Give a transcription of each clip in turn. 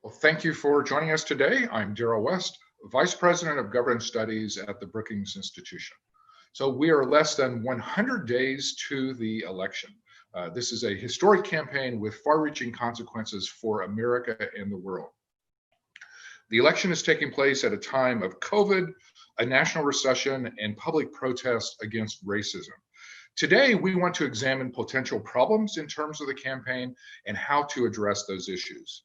Well, thank you for joining us today. I'm Darrell West, Vice President of Governance Studies at the Brookings Institution. So we are less than 100 days to the election. This is a historic campaign with far-reaching consequences for America and the world. The election is taking place at a time of COVID, a national recession, and public protest against racism. Today, we want to examine potential problems in terms of the campaign and how to address those issues.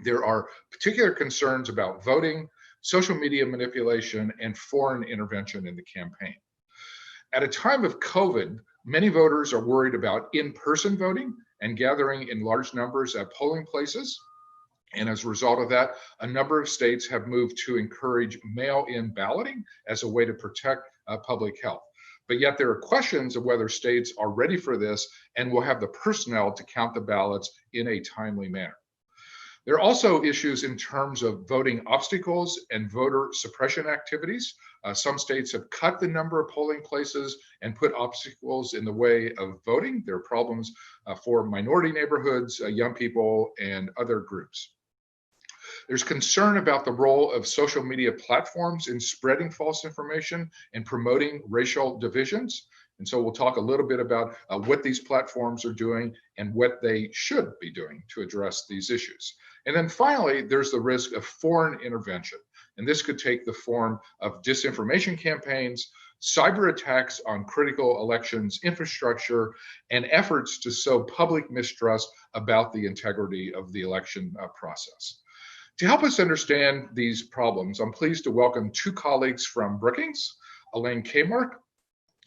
There are particular concerns about voting, social media manipulation, and foreign intervention in the campaign. At a time of COVID, many voters are worried about in-person voting and gathering in large numbers at polling places. And as a result of that, a number of states have moved to encourage mail-in balloting as a way to protect public health. But yet there are questions of whether states are ready for this and will have the personnel to count the ballots in a timely manner. There are also issues in terms of voting obstacles and voter suppression activities. Some states have cut the number of polling places and put obstacles in the way of voting. There are problems for minority neighborhoods, young people, and other groups. There's concern about the role of social media platforms in spreading false information and promoting racial divisions. And so we'll talk a little bit about what these platforms are doing and what they should be doing to address these issues. And then finally, there's the risk of foreign intervention. And this could take the form of disinformation campaigns, cyber attacks on critical elections infrastructure, and efforts to sow public mistrust about the integrity of the election process. To help us understand these problems, I'm pleased to welcome two colleagues from Brookings. Elaine Kmark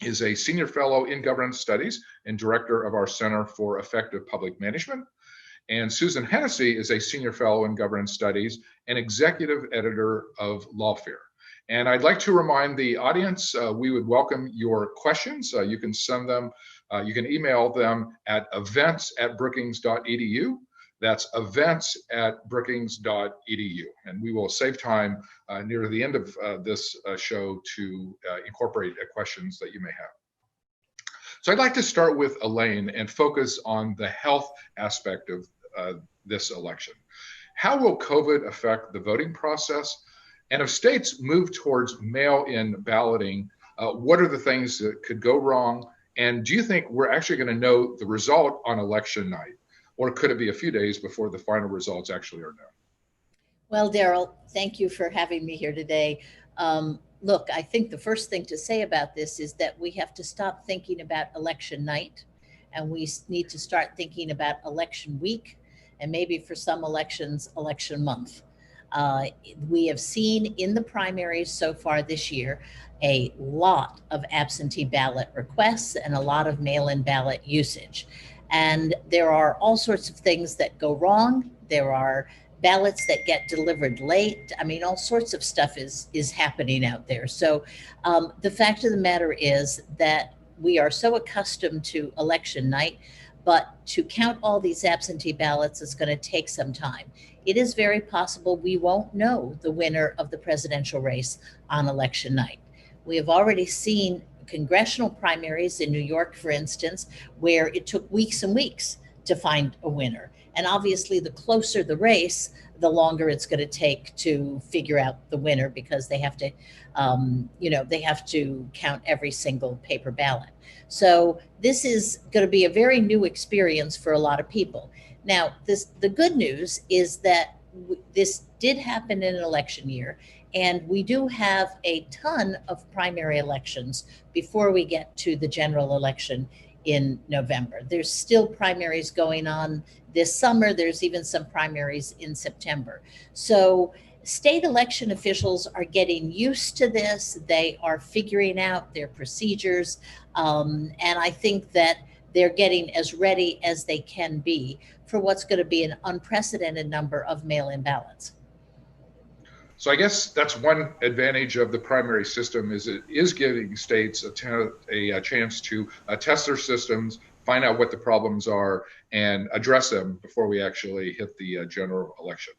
is a senior fellow in governance studies and director of our Center for Effective Public Management. And Susan Hennessy is a senior fellow in governance studies and executive editor of Lawfare. And I'd like to remind the audience, we would welcome your questions. You can send them, you can email them at events@brookings.edu. That's events@brookings.edu. And we will save time near the end of this show to incorporate questions that you may have. So I'd like to start with Elaine and focus on the health aspect of this election. How will COVID affect the voting process? And if states move towards mail-in balloting, what are the things that could go wrong? And do you think we're actually going to know the result on election night? Or could it be a few days before the final results actually are known? Well, Darrell, thank you for having me here today. Look, I think the first thing to say about this is that we have to stop thinking about election night, and we need to start thinking about election week, and maybe for some elections, election month. We have seen in the primaries so far this year a lot of absentee ballot requests and a lot of mail-in ballot usage. And there are all sorts of things that go wrong. There are ballots that get delivered late. I mean, all sorts of stuff is happening out there. So the fact of the matter is that we are so accustomed to election night, but to count all these absentee ballots is going to take some time. It is very possible we won't know the winner of the presidential race on election night. We have already seen congressional primaries in New York, for instance, where it took weeks and weeks to find a winner. And obviously, the closer the race, the longer it's going to take to figure out the winner, because they have to, they have to count every single paper ballot. So this is going to be a very new experience for a lot of people. Now, the good news is that this did happen in an election year, and we do have a ton of primary elections before we get to the general election in November. There's still primaries going on this summer. There's even some primaries in September. So state election officials are getting used to this. They are figuring out their procedures. And I think that they're getting as ready as they can be for what's going to be an unprecedented number of mail-in ballots. So I guess that's one advantage of the primary system, is it is giving states a chance to test their systems, find out what the problems are, and address them before we actually hit the general election.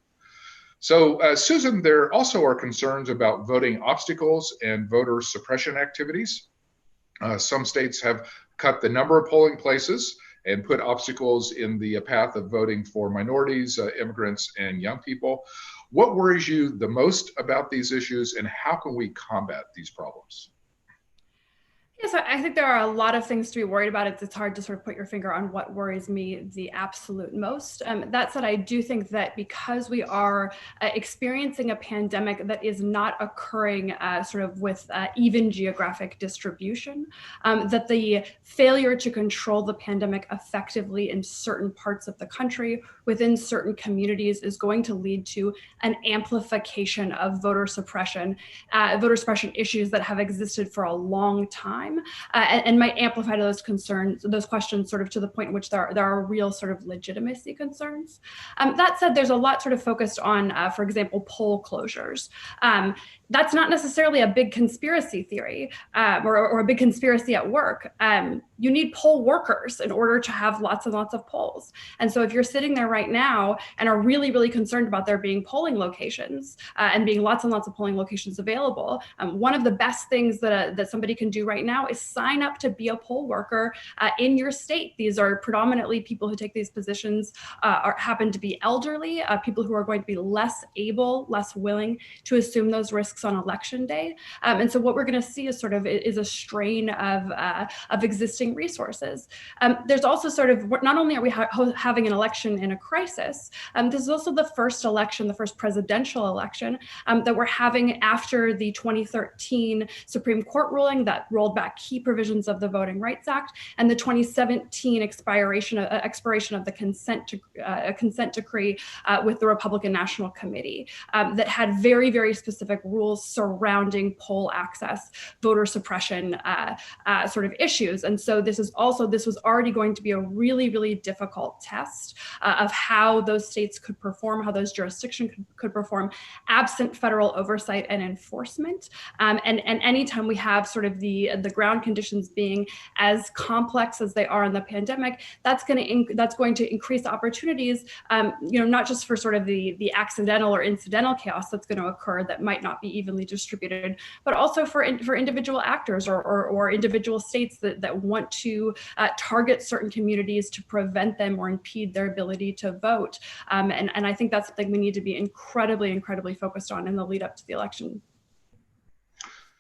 So Susan, there also are concerns about voting obstacles and voter suppression activities. Some states have cut the number of polling places and put obstacles in the path of voting for minorities, immigrants, and young people. What worries you the most about these issues, and how can we combat these problems? Yes, I think there are a lot of things to be worried about. It's hard to sort of put your finger on what worries me the absolute most. That said, I do think that because we are experiencing a pandemic that is not occurring sort of with even geographic distribution, that the failure to control the pandemic effectively in certain parts of the country, within certain communities, is going to lead to an amplification of voter suppression issues that have existed for a long time. And might amplify those concerns, those questions, sort of to the point in which there are real sort of legitimacy concerns. That said, there's a lot sort of focused on, for example, poll closures. That's not necessarily a big conspiracy theory or a big conspiracy at work. You need poll workers in order to have lots and lots of polls. And so if you're sitting there right now and are really, really concerned about there being polling locations and being lots and lots of polling locations available, one of the best things that somebody can do right now is sign up to be a poll worker in your state. These are predominantly people who take these positions happen to be elderly, people who are going to be less able, less willing to assume those risks on election day. And so what we're going to see is sort of is a strain of existing resources. There's also sort of, not only are we having an election in a crisis, this is also the first election, the first presidential election that we're having after the 2013 Supreme Court ruling that rolled back key provisions of the Voting Rights Act and the 2017 expiration of the consent decree with the Republican National Committee that had very, very specific rules surrounding poll access, voter suppression sort of issues. And so this was already going to be a really, really difficult test of how those states could perform, how those jurisdictions could perform absent federal oversight and enforcement. And anytime we have sort of the ground conditions being as complex as they are in the pandemic, that's going to increase opportunities, not just for sort of the accidental or incidental chaos that's going to occur that might not be evenly distributed, but also for individual actors or individual states that want to target certain communities to prevent them or impede their ability to vote. And I think that's something we need to be incredibly, incredibly focused on in the lead up to the election.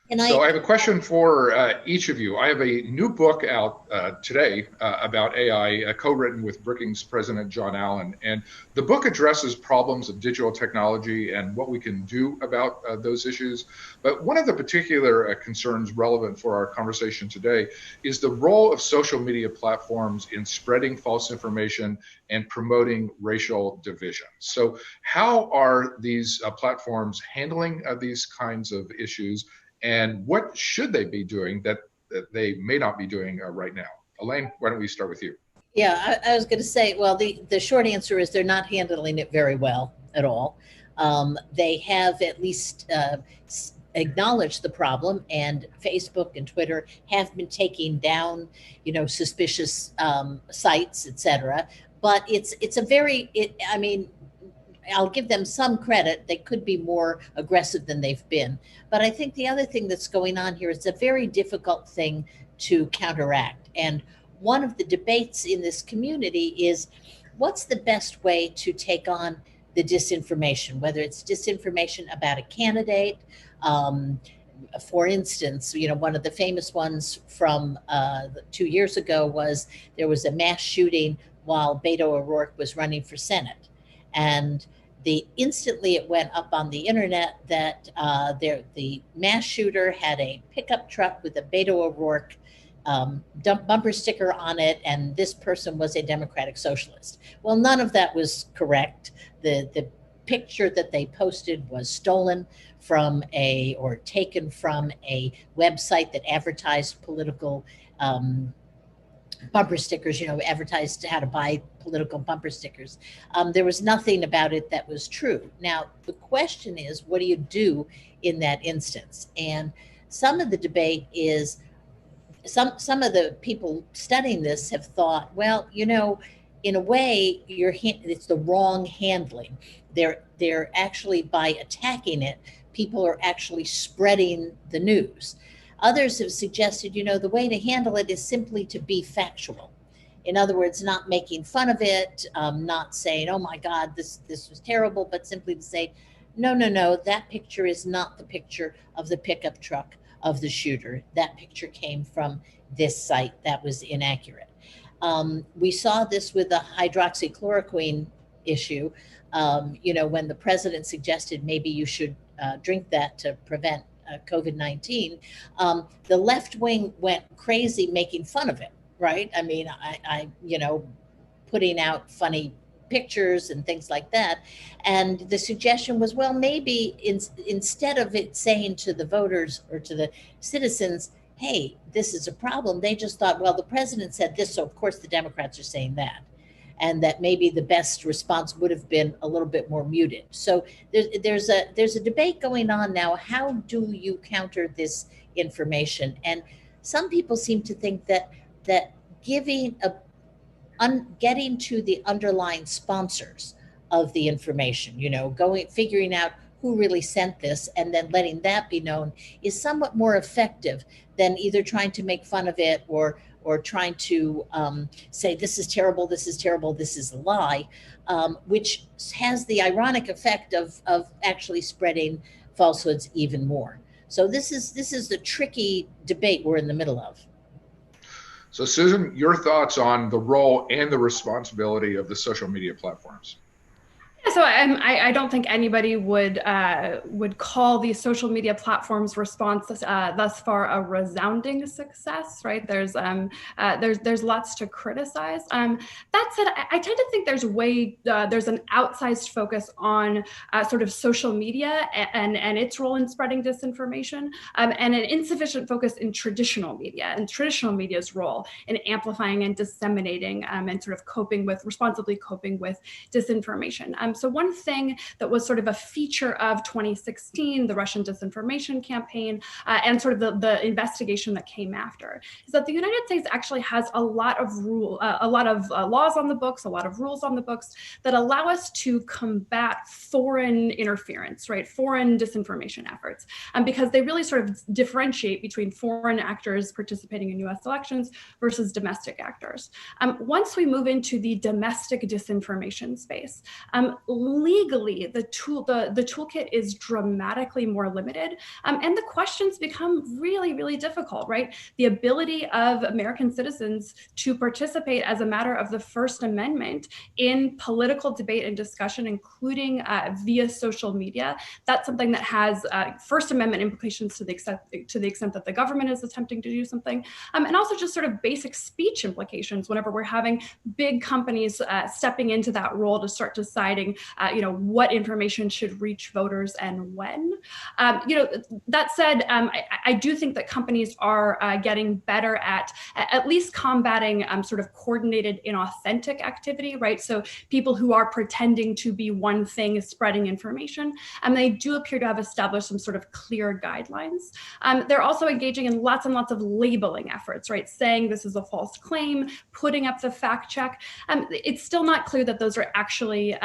So I have a question for each of you. I have a new book out today about AI, co-written with Brookings President John Allen. And the book addresses problems of digital technology and what we can do about those issues. But one of the particular concerns relevant for our conversation today is the role of social media platforms in spreading false information and promoting racial division. So how are these platforms handling these kinds of issues? And what should they be doing that they may not be doing right now? Elaine, why don't we start with you? Yeah, I was going to say, well, the short answer is they're not handling it very well at all. They have at least acknowledged the problem, and Facebook and Twitter have been taking down, suspicious sites, etc. But it's a very, I mean, I'll give them some credit. They could be more aggressive than they've been. But I think the other thing that's going on here is a very difficult thing to counteract. And one of the debates in this community is what's the best way to take on the disinformation, whether it's disinformation about a candidate. For instance, one of the famous ones from 2 years ago was there was a mass shooting while Beto O'Rourke was running for Senate. And instantly it went up on the internet that the mass shooter had a pickup truck with a Beto O'Rourke bumper sticker on it, and this person was a Democratic Socialist. Well, none of that was correct. The picture that they posted was stolen from or taken from a website that advertised political bumper stickers, advertised how to buy political bumper stickers. There was nothing about it that was true. Now, the question is, what do you do in that instance? And some of the debate is, some of the people studying this have thought, well, in a way, it's the wrong handling. They're actually, by attacking it, people are actually spreading the news. Others have suggested, the way to handle it is simply to be factual. In other words, not making fun of it, not saying, oh my God, this was terrible, but simply to say, no, no, no, that picture is not the picture of the pickup truck of the shooter. That picture came from this site that was inaccurate. We saw this with the hydroxychloroquine issue. When the president suggested maybe you should drink that to prevent COVID-19, the left wing went crazy making fun of it, right? I mean, putting out funny pictures and things like that. And the suggestion was, well, maybe instead of it saying to the voters or to the citizens, hey, this is a problem, they just thought, well, the president said this, so of course the Democrats are saying that. And that maybe the best response would have been a little bit more muted. So there's a debate going on now. How do you counter this information? And some people seem to think that getting to the underlying sponsors of the information, figuring out who really sent this and then letting that be known is somewhat more effective than either trying to make fun of it or trying to say, this is terrible, this is terrible, this is a lie, which has the ironic effect of actually spreading falsehoods even more. So this is the tricky debate we're in the middle of. So Susan, your thoughts on the role and the responsibility of the social media platforms? So I don't think anybody would call these social media platforms' response thus far a resounding success, right? There's lots to criticize. That said, I tend to think there's an outsized focus on sort of social media and its role in spreading disinformation, and an insufficient focus in traditional media and traditional media's role in amplifying and disseminating and sort of responsibly coping with disinformation. So one thing that was sort of a feature of 2016, the Russian disinformation campaign, and sort of the investigation that came after, is that the United States actually has a lot of laws on the books, a lot of rules on the books that allow us to combat foreign interference, right? Foreign disinformation efforts, because they really sort of differentiate between foreign actors participating in U.S. elections versus domestic actors. Once we move into the domestic disinformation space, legally, the toolkit is dramatically more limited, and the questions become really, really difficult, right? The ability of American citizens to participate as a matter of the First Amendment in political debate and discussion, including via social media, that's something that has First Amendment implications to the extent that the government is attempting to do something, and also just sort of basic speech implications whenever we're having big companies stepping into that role to start deciding what information should reach voters and when. That said, I do think that companies are getting better at least combating sort of coordinated inauthentic activity, right? So people who are pretending to be one thing spreading information, and they do appear to have established some sort of clear guidelines. They're also engaging in lots and lots of labeling efforts, right? Saying this is a false claim, putting up the fact check. It's still not clear that those are actually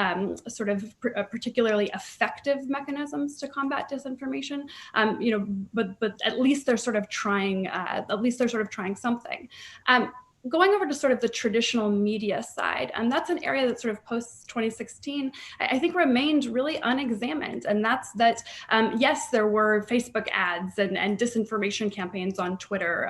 sort of particularly effective mechanisms to combat disinformation, but at least they're sort of trying. At least they're sort of trying something. Going over to sort of the traditional media side, and that's an area that sort of post 2016, I think remained really unexamined. And that's that, yes, there were Facebook ads and disinformation campaigns on Twitter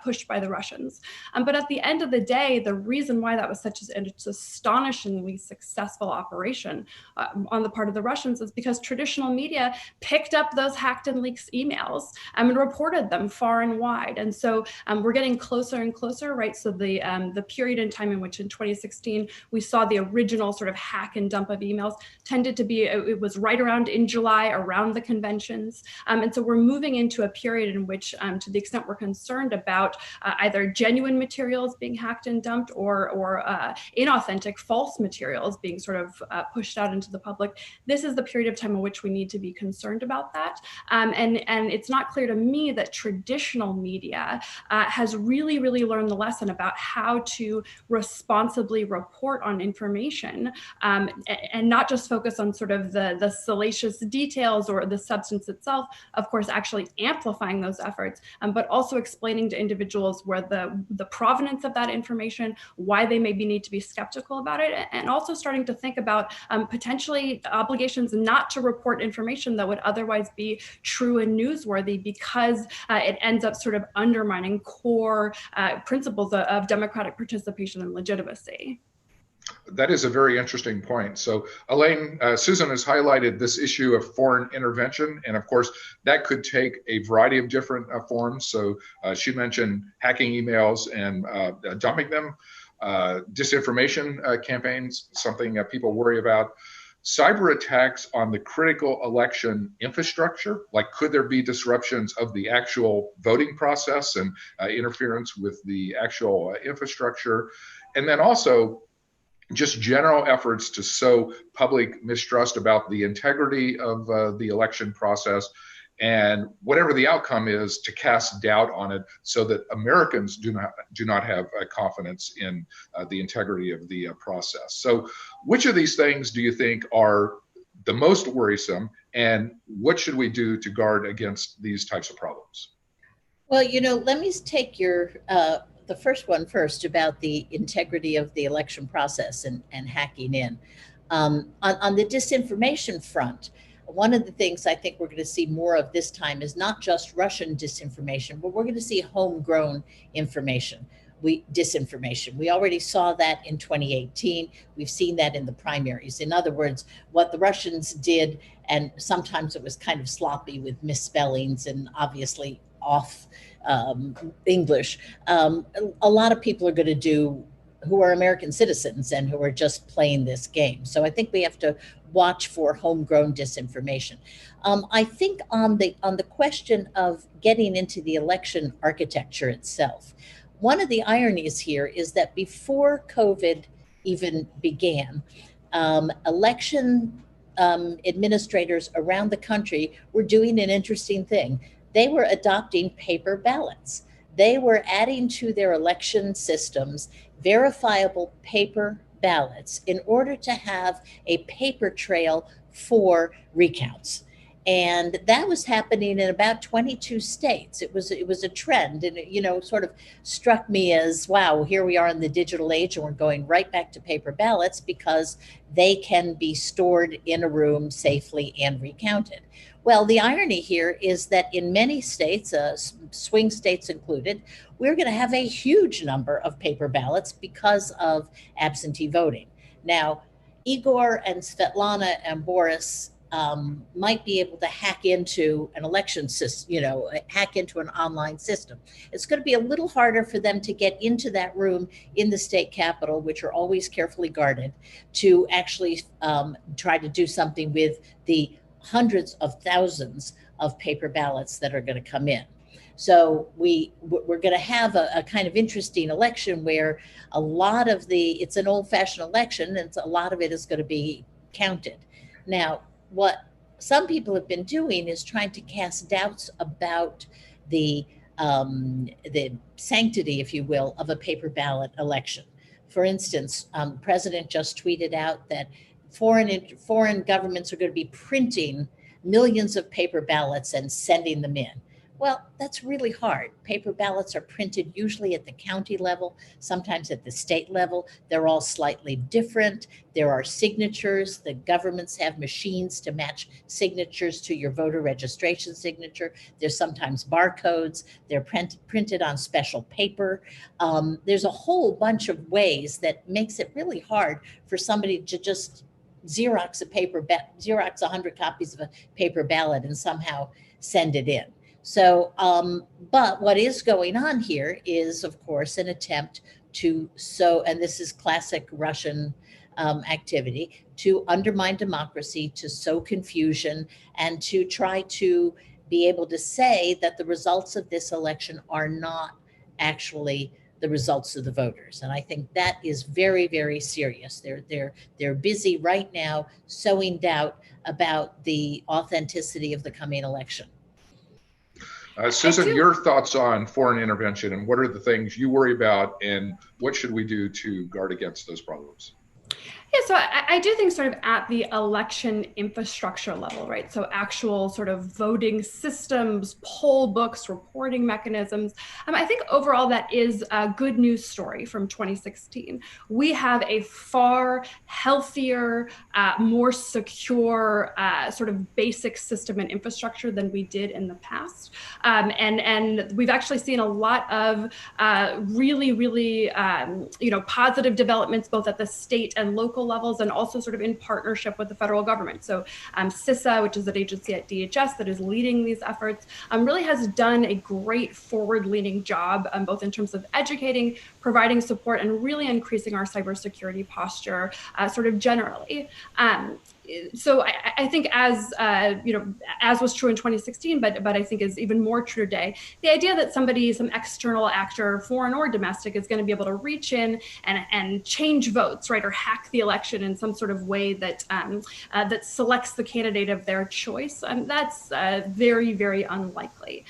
pushed by the Russians. But at the end of the day, the reason why that was such an astonishingly successful operation on the part of the Russians is because traditional media picked up those hacked and leaked emails and reported them far and wide. And so we're getting closer and closer, right? So the period in time in which in 2016 we saw the original sort of hack and dump of emails tended to be, it was right around in July, around the conventions. And so we're moving into a period in which, to the extent we're concerned about either genuine materials being hacked and dumped or inauthentic, false materials being sort of pushed out into the public, this is the period of time in which we need to be concerned about that. And it's not clear to me that traditional media has really really learn the lesson about how to responsibly report on information, and not just focus on sort of the salacious details or the substance itself, of course, actually amplifying those efforts, but also explaining to individuals where the provenance of that information, why they maybe need to be skeptical about it, and also starting to think about potentially obligations not to report information that would otherwise be true and newsworthy, because it ends up sort of undermining core principles of democratic participation and legitimacy. That is a very interesting point. So, Elaine, Susan has highlighted this issue of foreign intervention, and of course, that could take a variety of different forms. So, she mentioned hacking emails and dumping them, disinformation campaigns, something people worry about. Cyber attacks on the critical election infrastructure, like could there be disruptions of the actual voting process and interference with the actual infrastructure? And then also, just general efforts to sow public mistrust about the integrity of the election process, and whatever the outcome is, to cast doubt on it so that Americans do not have confidence in the integrity of the process. So which of these things do you think are the most worrisome, and what should we do to guard against these types of problems? Well, let me take the first one first about the integrity of the election process and hacking in. On the disinformation front, one of the things I think we're going to see more of this time is not just Russian disinformation, but we're going to see homegrown disinformation. We already saw that in 2018. We've seen that in the primaries. In other words, what the Russians did, and sometimes it was kind of sloppy with misspellings and obviously off English, a lot of people are going to do who are American citizens and who are just playing this game. So I think we have to watch for homegrown disinformation. I think on the question of getting into the election architecture itself, one of the ironies here is that before COVID even began, election administrators around the country were doing an interesting thing. They were adopting paper ballots. They were adding to their election systems verifiable paper ballots in order to have a paper trail for recounts. And that was happening in about 22 states. It was a trend, and it sort of struck me as, wow, here we are in the digital age and we're going right back to paper ballots because they can be stored in a room safely and recounted. Well, the irony here is that in many states, swing states included, we're going to have a huge number of paper ballots because of absentee voting. Now, Igor and Svetlana and Boris might be able to hack into an election system, hack into an online system. It's going to be a little harder for them to get into that room in the state capitol, which are always carefully guarded, to actually try to do something with the hundreds of thousands of paper ballots that are going to come in. So we're going to have a kind of interesting election where it's an old-fashioned election, and a lot of it is going to be counted. Now, what some people have been doing is trying to cast doubts about the sanctity, if you will, of a paper ballot election. For instance, the president just tweeted out that foreign governments are going to be printing millions of paper ballots and sending them in. Well, that's really hard. Paper ballots are printed usually at the county level, sometimes at the state level. They're all slightly different. There are signatures. The governments have machines to match signatures to your voter registration signature. There's sometimes barcodes. They're printed on special paper. There's a whole bunch of ways that makes it really hard for somebody to just Xerox 100 copies of a paper ballot and somehow send it in. So, but what is going on here is, of course, an attempt to sow, and this is classic Russian activity, to undermine democracy, to sow confusion, and to try to be able to say that the results of this election are not actually the results of the voters. And I think that is very, very serious. They're busy right now sowing doubt about the authenticity of the coming election. Susan, your thoughts on foreign intervention and what are the things you worry about and what should we do to guard against those problems? Yeah, so I do think sort of at the election infrastructure level, right? So actual sort of voting systems, poll books, reporting mechanisms. I think overall that is a good news story from 2016. We have a far healthier, more secure sort of basic system and infrastructure than we did in the past. And we've actually seen a lot of really positive developments both at the state and local levels, and also sort of in partnership with the federal government. So CISA, which is an agency at DHS that is leading these efforts, really has done a great forward-leaning job, both in terms of educating, providing support, and really increasing our cybersecurity posture sort of generally. So I think as was true in 2016, but I think is even more true today, the idea that somebody, some external actor, foreign or domestic, is going to be able to reach in and change votes, right, or hack the election in some sort of way that that selects the candidate of their choice, that's very, very unlikely.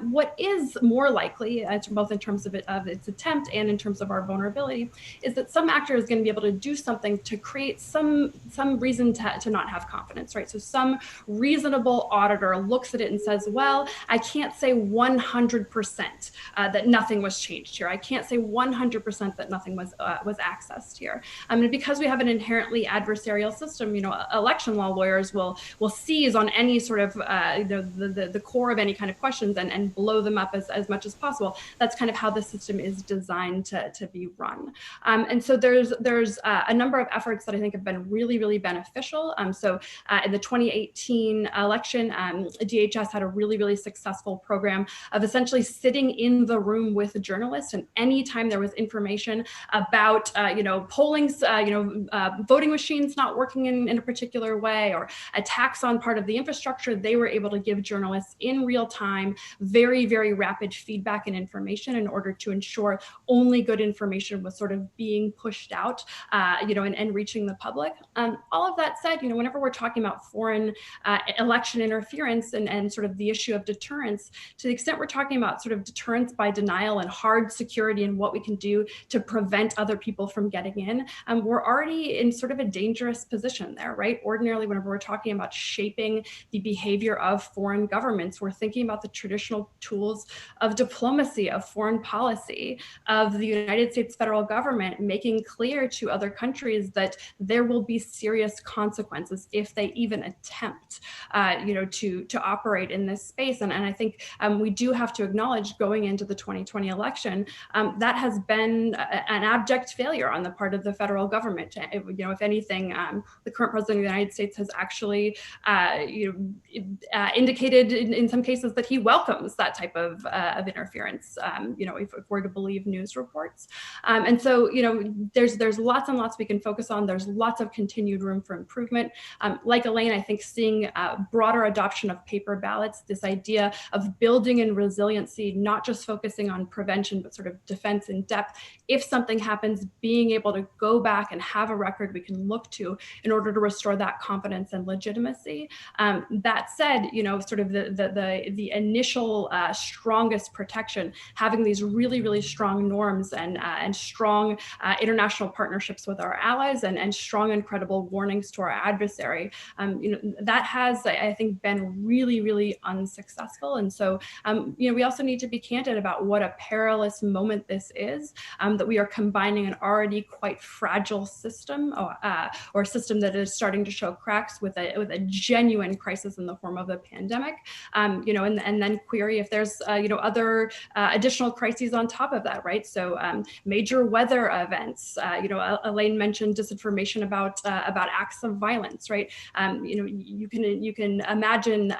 What is more likely, both in terms of its attempt and in terms of our vulnerability, is that some actor is going to be able to do something to create some reason to not have confidence, right? So some reasonable auditor looks at it and says, well, I can't say 100% that nothing was changed here. I can't say 100% that nothing was accessed here. And because we have an inherently adversarial system, election law lawyers will seize on any sort of the core of any kind of questions and blow them up as much as possible. That's kind of how the system is designed to be run. And so there's a number of efforts that I think have been really, really beneficial. So in the 2018 election, DHS had a really, really successful program of essentially sitting in the room with journalists, and anytime there was information about polling, voting machines not working in a particular way, or attacks on part of the infrastructure, they were able to give journalists in real time very, very rapid feedback and information in order to ensure only good information was sort of being pushed out, and reaching the public. All of that said, whenever we're talking about foreign election interference and sort of the issue of deterrence, to the extent we're talking about sort of deterrence by denial and hard security and what we can do to prevent other people from getting in, we're already in sort of a dangerous position there, right? Ordinarily, whenever we're talking about shaping the behavior of foreign governments, we're thinking about the traditional tools of diplomacy, of foreign policy, of the United States federal government making clear to other countries that there will be serious consequences if they even attempt, to operate in this space. And I think we do have to acknowledge, going into the 2020 election, that has been an abject failure on the part of the federal government. If anything, the current president of the United States has actually, indicated in some cases that he welcomes that type of interference. If we're to believe news reports, and so there's lots and lots we can focus on. There's lots of continued room for improvement. Like Elaine, I think seeing broader adoption of paper ballots, this idea of building in resiliency, not just focusing on prevention, but sort of defense in depth. If something happens, being able to go back and have a record we can look to in order to restore that confidence and legitimacy. That said, sort of the initial strongest protection, having these really, really strong norms and strong international partnerships with our allies and strong and credible warnings to our adversary, that has, I think, been really, really unsuccessful. And so, we also need to be candid about what a perilous moment this is, that we are combining an already quite fragile system, or a system that is starting to show cracks with a genuine crisis in the form of a pandemic, and then query if there's, other additional crises on top of that, right? So major weather events, Elaine mentioned disinformation about acts of violence, right? You can imagine,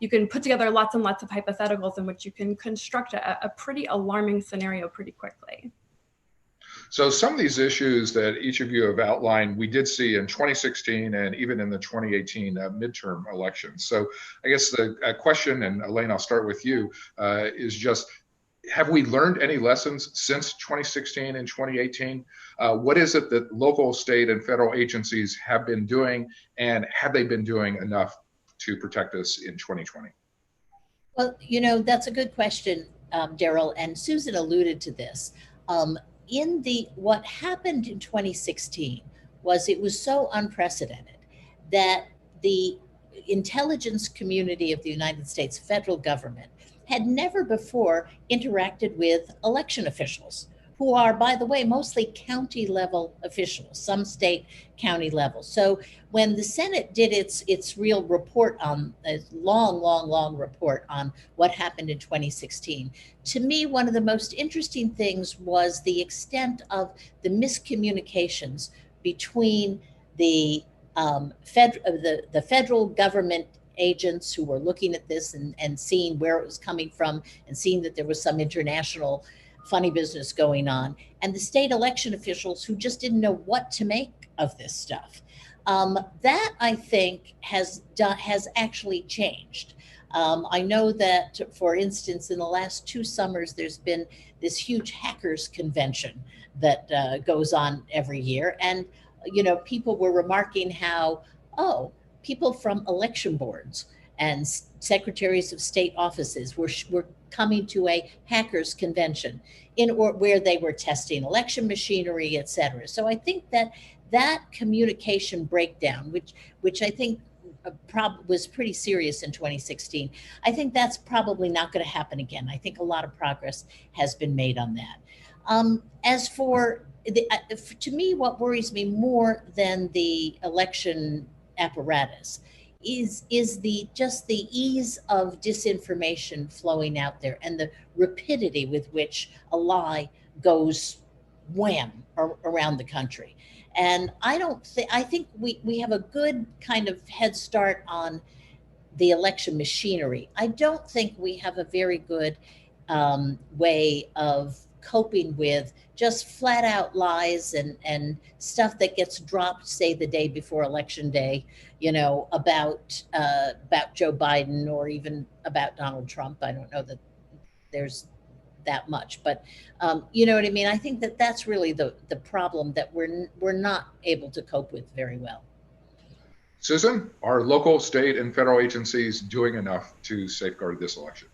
you can put together lots and lots of hypotheticals in which you can construct a pretty alarming scenario pretty quickly. So some of these issues that each of you have outlined, we did see in 2016 and even in the 2018 midterm elections. So I guess the question, and Elaine, I'll start with you, is just, have we learned any lessons since 2016 and 2018? What is it that local, state, and federal agencies have been doing, and have they been doing enough to protect us in 2020? Well, that's a good question, Daryl, and Susan alluded to this. Um, what happened in 2016 was it was so unprecedented that the intelligence community of the United States federal government had never before interacted with election officials, who are, by the way, mostly county level officials, some state county level. So when the Senate did its real report on a long report on what happened in 2016, to me, one of the most interesting things was the extent of the miscommunications between the the federal government agents who were looking at this and seeing where it was coming from and seeing that there was some international funny business going on, and the state election officials who just didn't know what to make of this stuff. That I think has actually changed. I know that, for instance, in the last 2 summers, there's been this huge hackers convention that goes on every year, and people were remarking how, oh, people from election boards and secretaries of state offices were coming to a hackers convention where they were testing election machinery, et cetera. So I think that communication breakdown, which I think was pretty serious in 2016, I think that's probably not going to happen again. I think a lot of progress has been made on that. As for to me, what worries me more than the election apparatus is the ease of disinformation flowing out there and the rapidity with which a lie goes wham around the country. And I think we have a good kind of head start on the election machinery. I don't think we have a very good way of coping with just flat out lies and stuff that gets dropped, say the day before election day, about Joe Biden or even about Donald Trump. I don't know that there's that much, but you know what I mean. I think that's really the problem that we're not able to cope with very well. Susan, are local, state, and federal agencies doing enough to safeguard this election?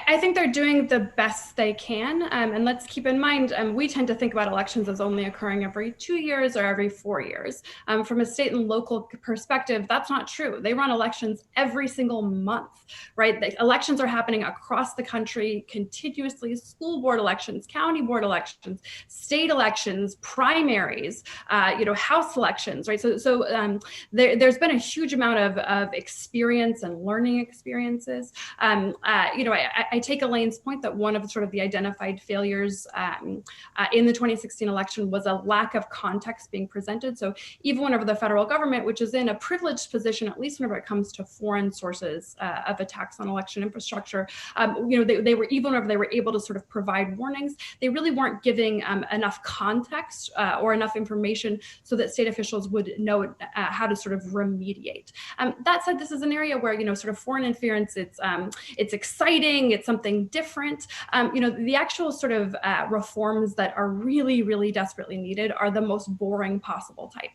I think they're doing the best they can. And let's keep in mind, we tend to think about elections as only occurring every 2 years or every 4 years. From a state and local perspective, that's not true. They run elections every single month, right? The elections are happening across the country continuously: school board elections, county board elections, state elections, primaries, House elections, right? So there's been a huge amount of experience and learning experiences. I take Elaine's point that one of sort of the identified failures in the 2016 election was a lack of context being presented. So even whenever the federal government, which is in a privileged position, at least whenever it comes to foreign sources of attacks on election infrastructure, they were, even whenever they were able to sort of provide warnings, they really weren't giving enough context or enough information so that state officials would know how to sort of remediate. That said, this is an area where, sort of foreign interference, it's exciting, it's something different. The actual sort of reforms that are really, really desperately needed are the most boring possible type.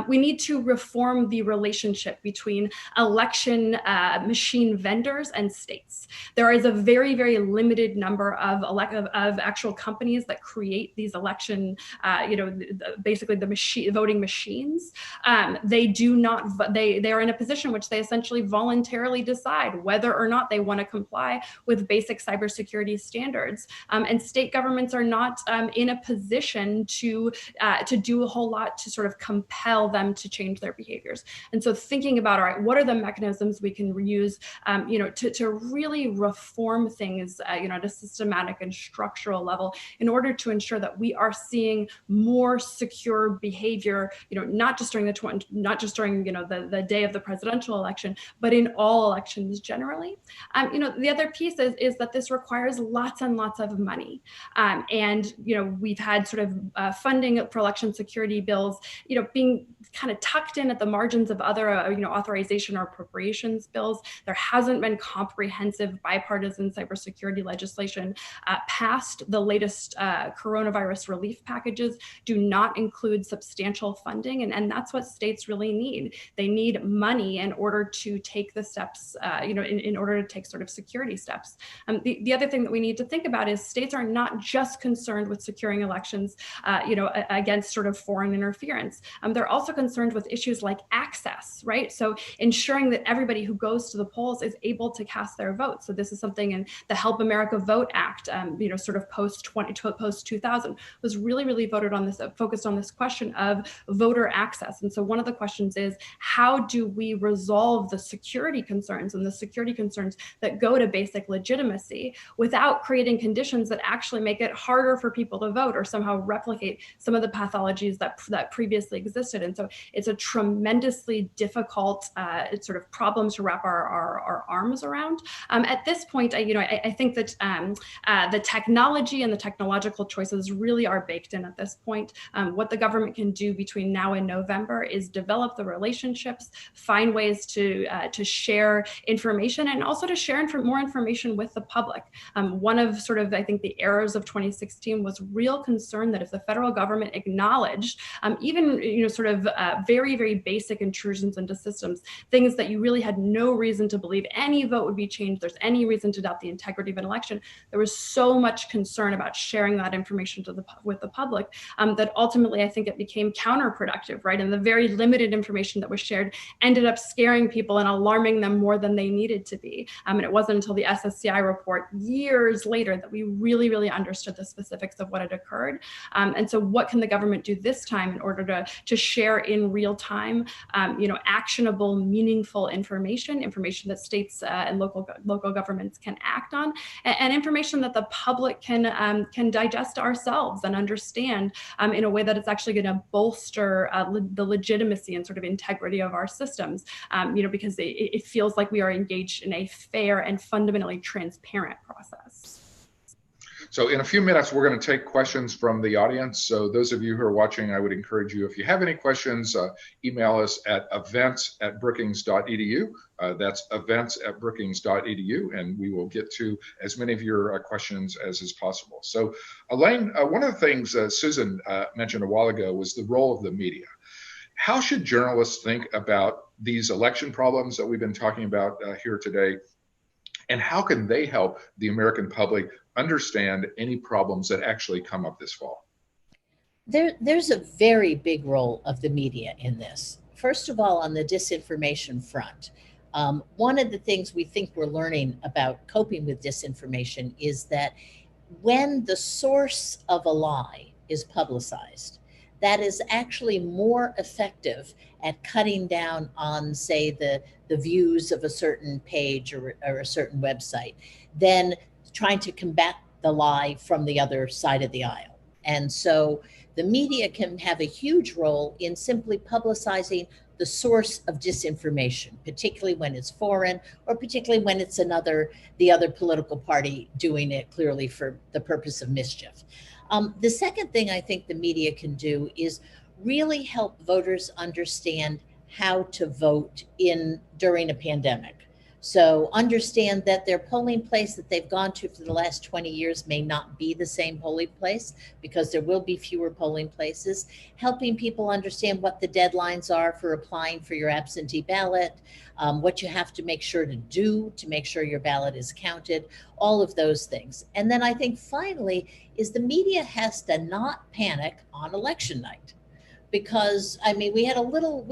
We need to reform the relationship between election machine vendors and states. There is a very, very limited number of actual companies that create these election, basically the voting machines. They are in a position which they essentially voluntarily decide whether or not they want to comply with basic cybersecurity standards. And state governments are not in a position to do a whole lot to sort of compel them to change their behaviors. And so thinking about, all right, what are the mechanisms we can use, to really reform things, at a systematic and structural level in order to ensure that we are seeing more secure behavior, not just during the day of the presidential election, but in all elections generally. The other piece is is that this requires lots and lots of money. And, we've had sort of funding for election security bills, being kind of tucked in at the margins of other, authorization or appropriations bills. There hasn't been comprehensive bipartisan cybersecurity legislation passed. The latest coronavirus relief packages do not include substantial funding, and that's what states really need. They need money in order to take the steps, in order to take sort of security steps. The other thing that we need to think about is states are not just concerned with securing elections, against sort of foreign interference. They're also concerned with issues like access, right? So ensuring that everybody who goes to the polls is able to cast their vote. So this is something in the Help America Vote Act, sort of post 2000 was really voted on this, focused on this question of voter access. And so one of the questions is, how do we resolve the security concerns that go to basic legitimacy without creating conditions that actually make it harder for people to vote or somehow replicate some of the pathologies that previously existed? And so it's a tremendously difficult sort of problem to wrap our arms around. At this point, I think that the technology and the technological choices really are baked in at this point. What the government can do between now and November is develop the relationships, find ways to share information, and also to share more information with the public. One of sort of, I think, the errors of 2016 was real concern that if the federal government acknowledged even sort of very basic intrusions into systems, things that you really had no reason to believe any vote would be changed, there's any reason to doubt the integrity of an election, there was so much concern about sharing that information with the public that ultimately I think it became counterproductive, right? And the very limited information that was shared ended up scaring people and alarming them more than they needed to be. And it wasn't until the SSCI report years later that we really understood the specifics of what had occurred. And so what can the government do this time in order to share in real time, actionable, meaningful information that states and local governments can act on, and information that the public can digest ourselves and understand in a way that it's actually going to bolster the legitimacy and sort of integrity of our systems, because it feels like we are engaged in a fair and fundamentally transparent process. So in a few minutes, we're going to take questions from the audience. So those of you who are watching, I would encourage you, if you have any questions, email us at events@brookings.edu. That's events@brookings.edu, and we will get to as many of your questions as is possible. So Elaine, one of the things Susan mentioned a while ago was the role of the media. How should journalists think about these election problems that we've been talking about here today? And how can they help the American public understand any problems that actually come up this fall? There's a very big role of the media in this. First of all, on the disinformation front, one of the things we think we're learning about coping with disinformation is that when the source of a lie is publicized, that is actually more effective at cutting down on, say, the views of a certain page or a certain website than trying to combat the lie from the other side of the aisle. And so the media can have a huge role in simply publicizing the source of disinformation, particularly when it's foreign, or particularly when it's the other political party doing it clearly for the purpose of mischief. The second thing I think the media can do is really help voters understand how to vote during a pandemic. So understand that their polling place that they've gone to for the last 20 years may not be the same polling place, because there will be fewer polling places, helping people understand what the deadlines are for applying for your absentee ballot, what you have to make sure to do to make sure your ballot is counted, all of those things. And then I think finally is the media has to not panic on election night. Because I mean, we had a little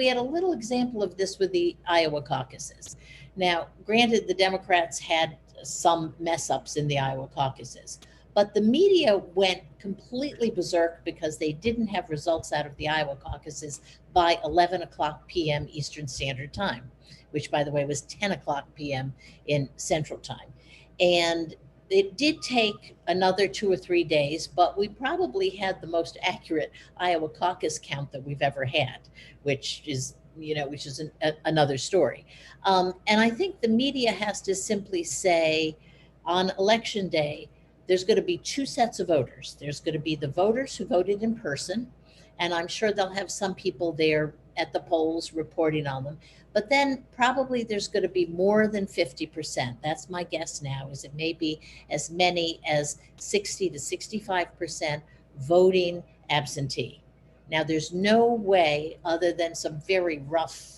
example of this with the Iowa caucuses. Now, granted, the Democrats had some mess ups in the Iowa caucuses, but the media went completely berserk because they didn't have results out of the Iowa caucuses by 11 o'clock p.m. Eastern Standard Time, which, by the way, was 10 o'clock p.m. in Central Time. And it did take another 2 or 3 days, but we probably had the most accurate Iowa caucus count that we've ever had, which is another story. And I think the media has to simply say, on election day, there's going to be two sets of voters. There's going to be the voters who voted in person, and I'm sure they'll have some people there at the polls reporting on them. But then probably there's going to be more than 50%. That's my guess now, is it may be as many as 60 to 65% voting absentee. Now, there's no way, other than some very rough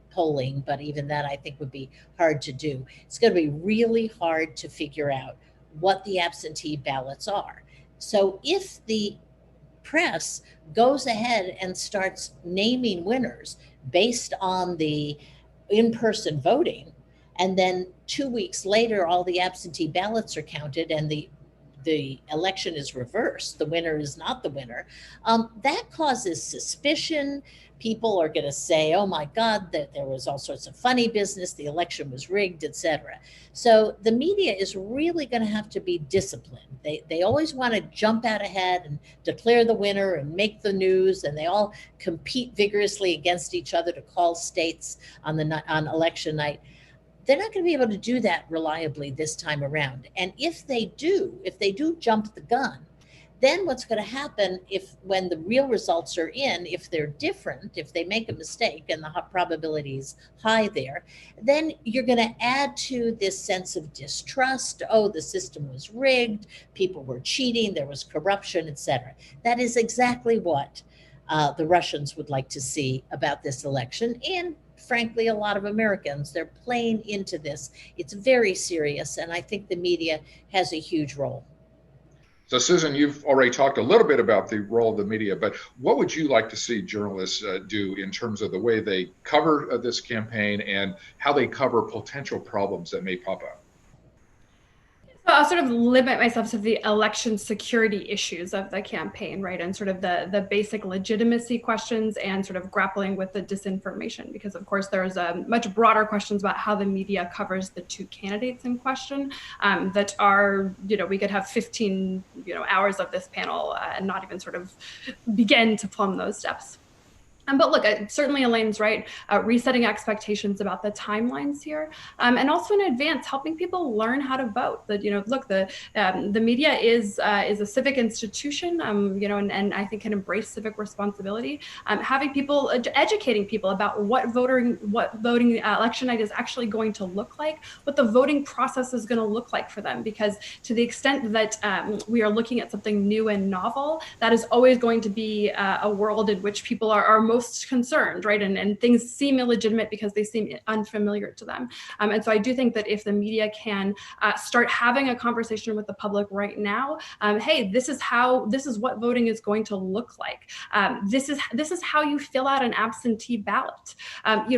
polling, but even that I think would be hard to do. It's going to be really hard to figure out what the absentee ballots are. So if the press goes ahead and starts naming winners based on the in-person voting, and then 2 weeks later all the absentee ballots are counted and the election is reversed, the winner is not the winner, that causes suspicion. People are going to say, oh my God, that there was all sorts of funny business, the election was rigged, etc. So the media is really going to have to be disciplined. They always want to jump out ahead and declare the winner and make the news, and they all compete vigorously against each other to call states on election night. They're not going to be able to do that reliably this time around. And if they do jump the gun, then what's going to happen when the real results are in, if they're different, if they make a mistake and the probability is high there, then you're going to add to this sense of distrust. Oh, the system was rigged, people were cheating, there was corruption, etc. That is exactly what the Russians would like to see about this election. And frankly, a lot of Americans, they're playing into this. It's very serious, and I think the media has a huge role. So, Susan, you've already talked a little bit about the role of the media, but what would you like to see journalists do in terms of the way they cover this campaign and how they cover potential problems that may pop up? So I'll sort of limit myself to the election security issues of the campaign, right? And sort of the basic legitimacy questions and sort of grappling with the disinformation, because of course there's much broader questions about how the media covers the two candidates in question that are, we could have 15, hours of this panel and not even sort of begin to plumb those steps. But look, certainly Elaine's right, resetting expectations about the timelines here, and also in advance, helping people learn how to vote. That, look, the media is a civic institution, and I think can embrace civic responsibility. Having people, educating people about what voting election night is actually going to look like, what the voting process is going to look like for them, because to the extent that we are looking at something new and novel, that is always going to be a world in which people are most concerned, right? And things seem illegitimate because they seem unfamiliar to them. And so I do think that if the media can start having a conversation with the public right now, hey, this is what voting is going to look like. This is how you fill out an absentee ballot.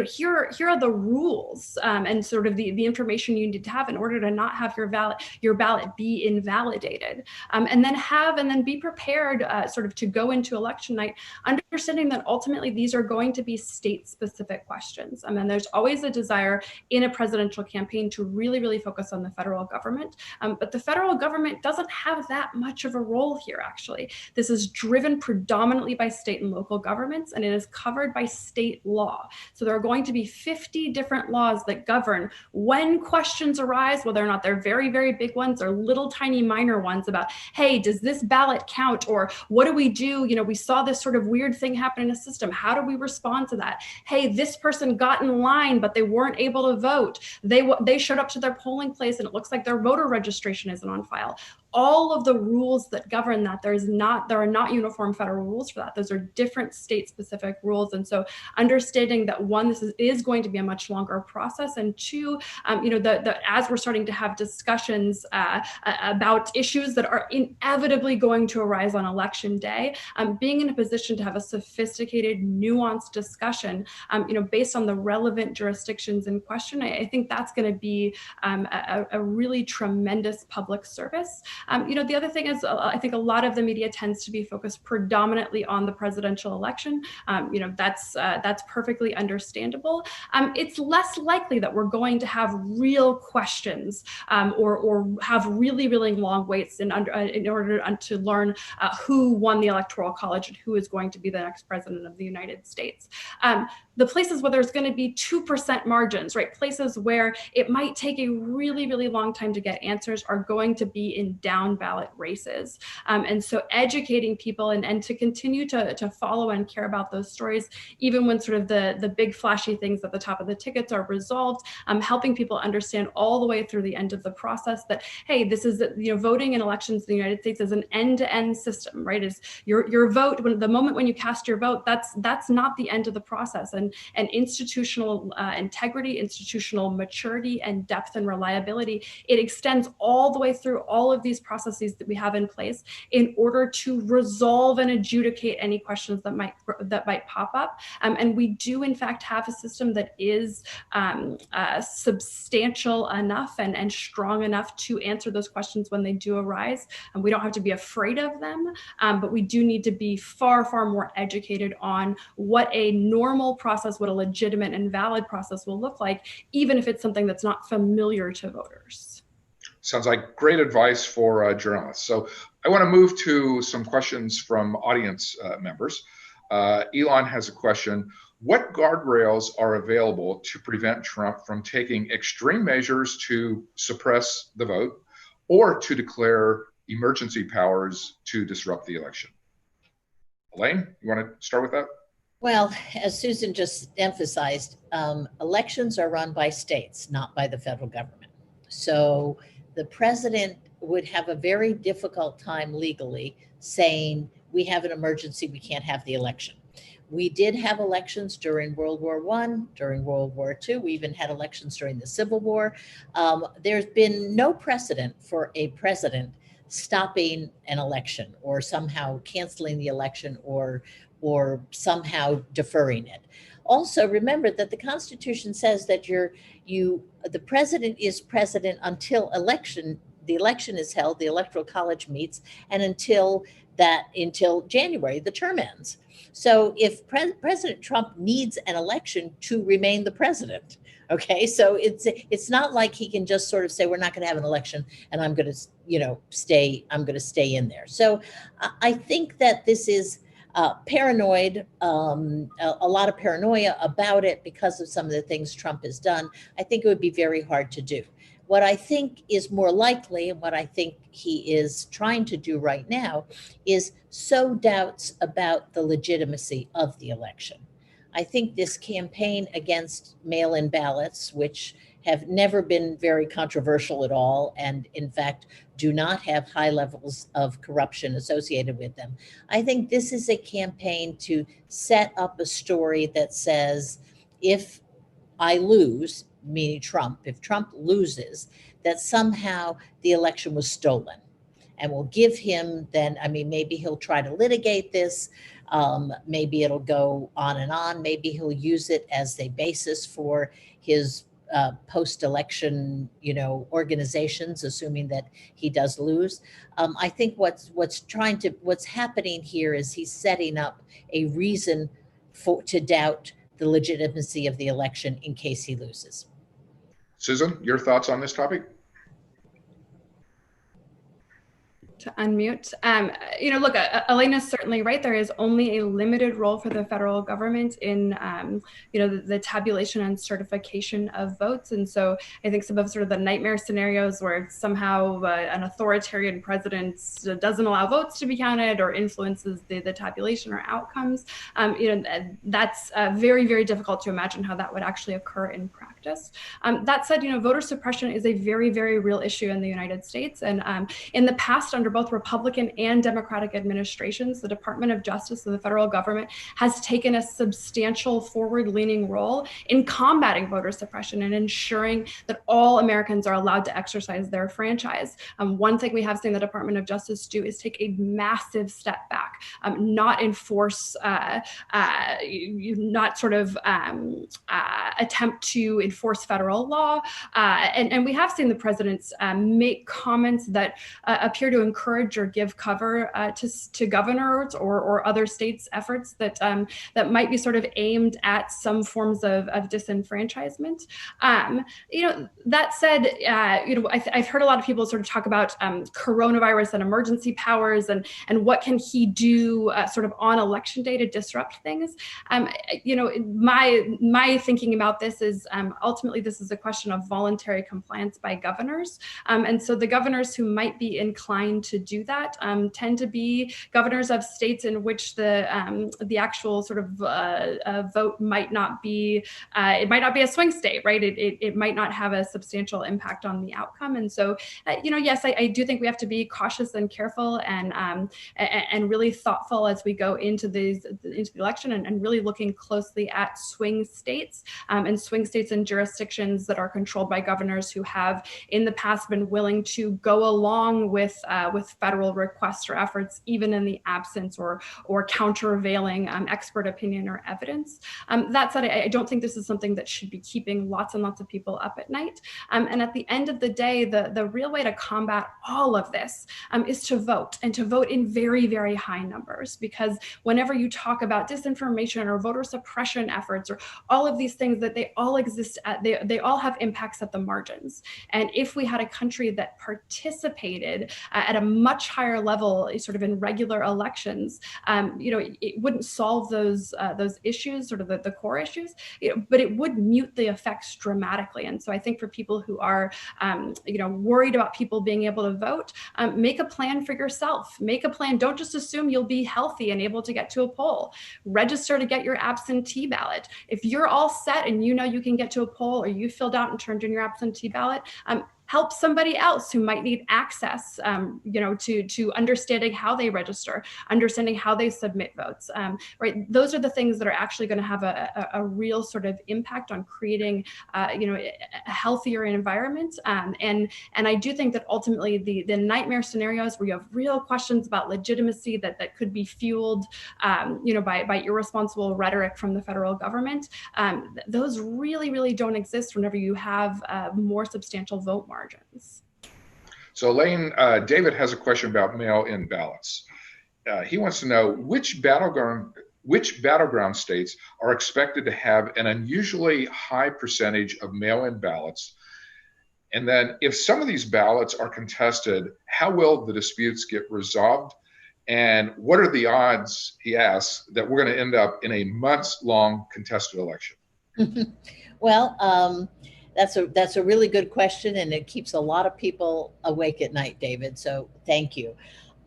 Here are the rules and sort of the information you need to have in order to not have your ballot be invalidated. And then be prepared sort of to go into election night, understanding that ultimately these are going to be state-specific questions. And there's always a desire in a presidential campaign to really, really focus on the federal government. But the federal government doesn't have that much of a role here, actually. This is driven predominantly by state and local governments, and it is covered by state law. So there are going to be 50 different laws that govern when questions arise, whether or not they're very, very big ones or little tiny minor ones about, hey, does this ballot count? Or what do? We saw this sort of weird thing happen in a system. How do we respond to that? Hey, this person got in line, but they weren't able to vote. They showed up to their polling place and it looks like their voter registration isn't on file. All of the rules that govern that, there are not uniform federal rules for that. Those are different state-specific rules. And so understanding that, one, this is going to be a much longer process, and two, as we're starting to have discussions about issues that are inevitably going to arise on election day, being in a position to have a sophisticated, nuanced discussion, based on the relevant jurisdictions in question, I think that's going to be a really tremendous public service. The other thing is, I think a lot of the media tends to be focused predominantly on the presidential election. That's perfectly understandable. It's less likely that we're going to have real questions or have really, really long waits in order to learn who won the Electoral College and who is going to be the next president of the United States. The places where there's going to be 2% margins, right? Places where it might take a really, really long time to get answers are going to be in down ballot races. And so educating people and to continue to follow and care about those stories, even when sort of the big flashy things at the top of the tickets are resolved, helping people understand all the way through the end of the process that, hey, this is, voting in elections in the United States is an end-to-end system, right? Is your vote, the moment when you cast your vote, that's not the end of the process. And institutional integrity, institutional maturity, and depth and reliability, it extends all the way through all of these processes that we have in place in order to resolve and adjudicate any questions that might pop up. And we do, in fact, have a system that is substantial enough and strong enough to answer those questions when they do arise. And we don't have to be afraid of them, but we do need to be far, far more educated on what a normal process, what a legitimate and valid process will look like, even if it's something that's not familiar to voters. Sounds like great advice for journalists. So I want to move to some questions from audience members. Elon has a question. What guardrails are available to prevent Trump from taking extreme measures to suppress the vote or to declare emergency powers to disrupt the election? Elaine, you want to start with that? Well, as Susan just emphasized, elections are run by states, not by the federal government. So the president would have a very difficult time legally saying, we have an emergency, we can't have the election. We did have elections during World War I, during World War II. We even had elections during the Civil War. There's been no precedent for a president stopping an election or somehow canceling the election or somehow deferring it. Also, remember that the Constitution says that the president is president until the election is held, the Electoral College meets, and until January, the term ends. So if President Trump needs an election to remain the president, okay, so it's not like he can just sort of say, we're not going to have an election and I'm going to stay in there. So I think that this is paranoid, a lot of paranoia about it because of some of the things Trump has done. I think it would be very hard to do. What I think is more likely, and what I think he is trying to do right now, is sow doubts about the legitimacy of the election. I think this campaign against mail-in ballots, which have never been very controversial at all, and in fact, do not have high levels of corruption associated with them. I think this is a campaign to set up a story that says, if I lose, meaning Trump, if Trump loses, that somehow the election was stolen. And will give him then, maybe he'll try to litigate this. Maybe it'll go on and on. Maybe he'll use it as a basis for his post-election, organizations, assuming that he does lose. I think what's happening here is he's setting up a reason to doubt the legitimacy of the election in case he loses. Susan, your thoughts on this topic? To unmute. Look, Elena's certainly right. There is only a limited role for the federal government in, the tabulation and certification of votes. And so I think some of sort of the nightmare scenarios where somehow an authoritarian president doesn't allow votes to be counted or influences the tabulation or outcomes, that's very, very difficult to imagine how that would actually occur in practice. That said, voter suppression is a very, very real issue in the United States. And in the past, under both Republican and Democratic administrations, the Department of Justice and the federal government has taken a substantial forward-leaning role in combating voter suppression and ensuring that all Americans are allowed to exercise their franchise. One thing we have seen the Department of Justice do is take a massive step back, not enforce, not sort of attempt to enforce federal law. And we have seen the presidents make comments that appear to encourage or give cover to governors or other states' efforts that that might be sort of aimed at some forms of disenfranchisement. That said, I've heard a lot of people sort of talk about coronavirus and emergency powers and what can he do sort of on election day to disrupt things. My thinking about this is ultimately this is a question of voluntary compliance by governors. And so the governors who might be inclined to do that tend to be governors of states in which the actual sort of vote might not be, it might not be a swing state, right? It might not have a substantial impact on the outcome. And so, yes, I do think we have to be cautious and careful and really thoughtful as we go into the election and really looking closely at swing states and swing states and jurisdictions that are controlled by governors who have in the past been willing to go along with federal requests or efforts, even in the absence or countervailing expert opinion or evidence. That said, I don't think this is something that should be keeping lots and lots of people up at night. And at the end of the day, the real way to combat all of this is to vote, and to vote in very, very high numbers. Because whenever you talk about disinformation or voter suppression efforts or all of these things, that they all exist, they all have impacts at the margins. And if we had a country that participated at a much higher level, sort of in regular elections, it wouldn't solve those issues, sort of the core issues, but it would mute the effects dramatically. And so I think for people who are, worried about people being able to vote, make a plan for yourself. Make a plan. Don't just assume you'll be healthy and able to get to a poll. Register to get your absentee ballot. If you're all set and you know you can get to a poll, or you filled out and turned in your absentee ballot, help somebody else who might need access, to understanding how they register, understanding how they submit votes, right? Those are the things that are actually going to have a real sort of impact on creating, a healthier environment. And I do think that ultimately the nightmare scenarios where you have real questions about legitimacy that could be fueled, by irresponsible rhetoric from the federal government, those really, really don't exist whenever you have more substantial vote margins. So Elaine, David has a question about mail-in ballots. He wants to know which battleground states are expected to have an unusually high percentage of mail-in ballots. And then if some of these ballots are contested, how will the disputes get resolved? And what are the odds, he asks, that we're going to end up in a months-long contested election? Well, that's a really good question, and it keeps a lot of people awake at night, David. So thank you.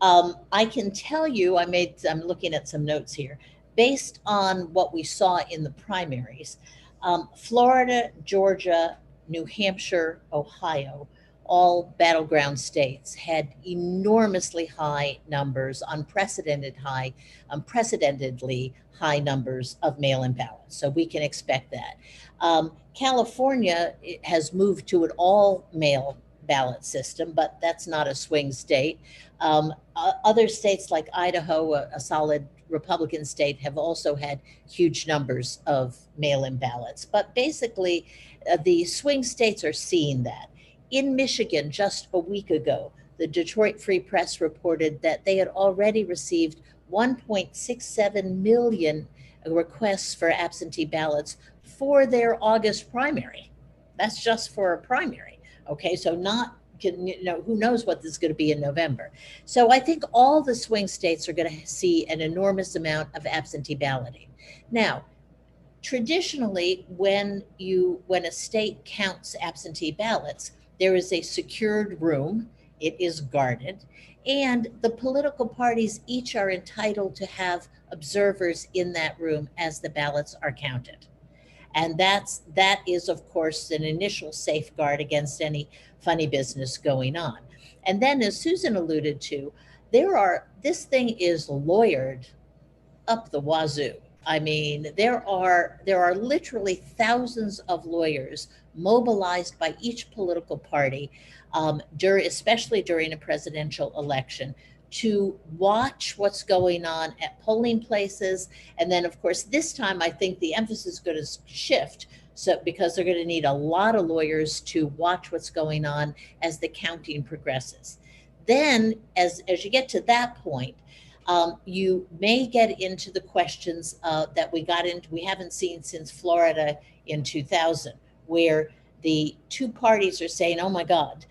I can tell you, I'm looking at some notes here. Based on what we saw in the primaries, Florida, Georgia, New Hampshire, Ohio, all battleground states had enormously high numbers, unprecedentedly high numbers of mail-in ballots. So we can expect that. California has moved to an all-mail ballot system, but that's not a swing state. Other states like Idaho, a solid Republican state, have also had huge numbers of mail-in ballots. But basically, the swing states are seeing that. In Michigan, just a week ago, the Detroit Free Press reported that they had already received 1.67 million requests for absentee ballots for their August primary. That's just for a primary. Okay, so who knows what this is going to be in November. So I think all the swing states are going to see an enormous amount of absentee balloting. Now, traditionally, when a state counts absentee ballots, there is a secured room. It is guarded, and the political parties each are entitled to have observers in that room as the ballots are counted. And that is, of course, an initial safeguard against any funny business going on. And then, as Susan alluded to, this thing is lawyered up the wazoo. I mean, there are literally thousands of lawyers mobilized by each political party, especially during a presidential election, to watch what's going on at polling places. And then, of course, this time I think the emphasis is going to shift So because they're going to need a lot of lawyers to watch what's going on as the counting progresses. Then as you get to that point, you may get into the questions that we haven't seen since Florida in 2000, where the two parties are saying, oh my God,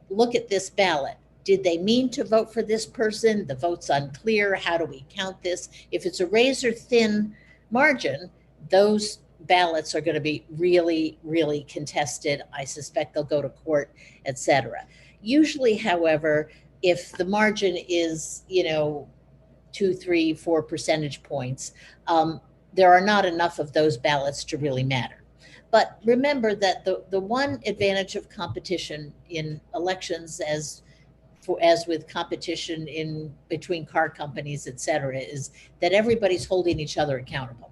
look at this ballot. Did they mean to vote for this person? The vote's unclear. How do we count this? If it's a razor thin margin, those ballots are going to be really, really contested. I suspect they'll go to court, etc. Usually, however, if the margin is, 2, 3, 4 percentage points, there are not enough of those ballots to really matter. But remember that the one advantage of competition in elections, as with competition in between car companies, et cetera, is that everybody's holding each other accountable,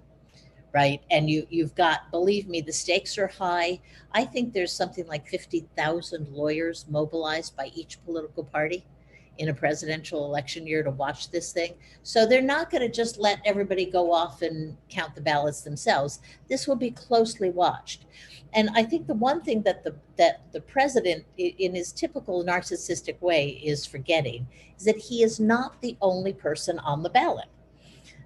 right? And you've got, believe me, the stakes are high. I think there's something like 50,000 lawyers mobilized by each political party in a presidential election year to watch this thing. So they're not going to just let everybody go off and count the ballots themselves. This will be closely watched. And I think the one thing that the president, in his typical narcissistic way, is forgetting is that he is not the only person on the ballot.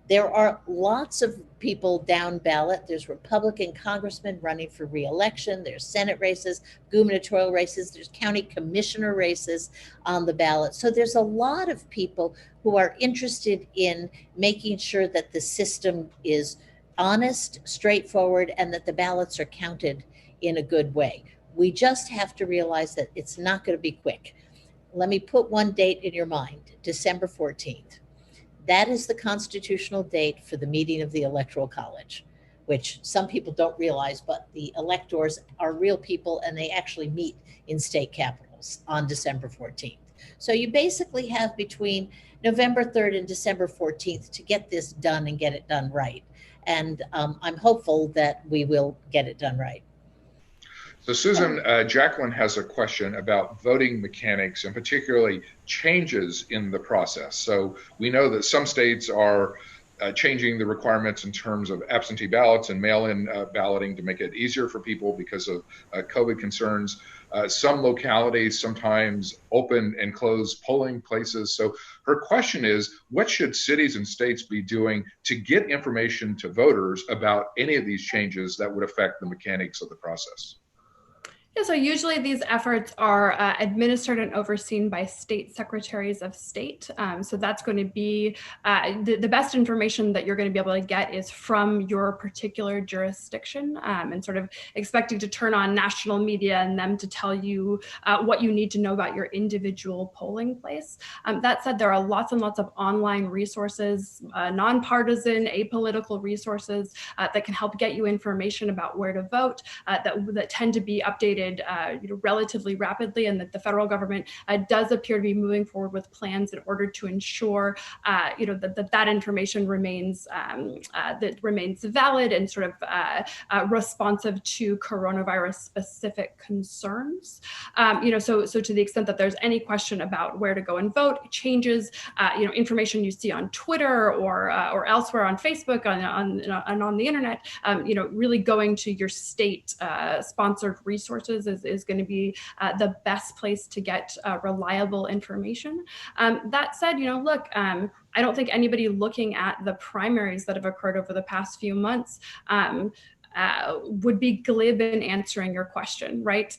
There are lots of people down ballot. There's Republican congressmen running for re-election. There's Senate races, gubernatorial races. There's county commissioner races on the ballot. So there's a lot of people who are interested in making sure that the system is honest, straightforward, and that the ballots are counted in a good way. We just have to realize that it's not going to be quick. Let me put one date in your mind, December 14th. That is the constitutional date for the meeting of the Electoral College, which some people don't realize, but the electors are real people and they actually meet in state capitals on December 14th. So you basically have between November 3rd and December 14th to get this done and get it done right. And I'm hopeful that we will get it done right. So Susan, Jacqueline has a question about voting mechanics and particularly changes in the process. So we know that some states are changing the requirements in terms of absentee ballots and mail-in balloting to make it easier for people because of COVID concerns. Some localities sometimes open and close polling places. So her question is, what should cities and states be doing to get information to voters about any of these changes that would affect the mechanics of the process? Yeah, so usually these efforts are administered and overseen by state secretaries of state. So that's going to be the best information that you're going to be able to get is from your particular jurisdiction, and sort of expecting to turn on national media and them to tell you what you need to know about your individual polling place. That said, there are lots and lots of online resources, nonpartisan, apolitical resources that can help get you information about where to vote, that tend to be updated relatively rapidly, and that the federal government does appear to be moving forward with plans in order to ensure that information remains valid and sort of responsive to coronavirus specific concerns. So to the extent that there's any question about where to go and vote, changes, information you see on Twitter or elsewhere on Facebook and on the internet, really going to your state sponsored resources is going to be the best place to get reliable information. That said, look, I don't think anybody looking at the primaries that have occurred over the past few months would be glib in answering your question, right?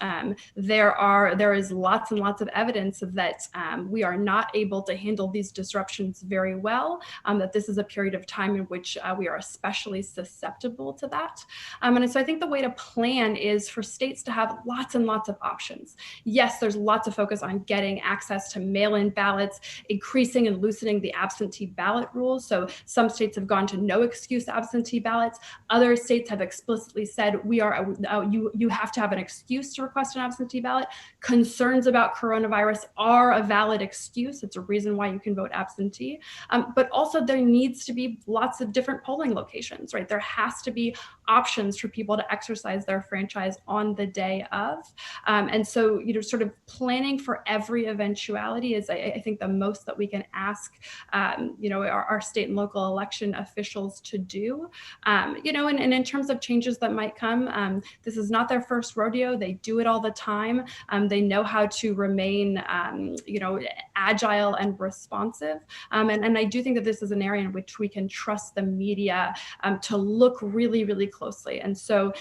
There is lots and lots of evidence that we are not able to handle these disruptions very well, that this is a period of time in which we are especially susceptible to that. And so I think the way to plan is for states to have lots and lots of options. Yes, there's lots of focus on getting access to mail-in ballots, increasing and loosening the absentee ballot rules. So some states have gone to no excuse absentee ballots. Other states have explicitly said you have to have an excuse to request an absentee ballot. Concerns about coronavirus are a valid excuse. It's a reason why you can vote absentee. But also there needs to be lots of different polling locations, right? There has to be options for people to exercise their franchise on the day of. And so, sort of planning for every eventuality is, I think, the most that we can ask, our state and local election officials to do. And in terms of changes that might come. This is not their first rodeo. They do it all the time. They know how to remain, agile and responsive. And I do think that this is an area in which we can trust the media to look really, really closely. And so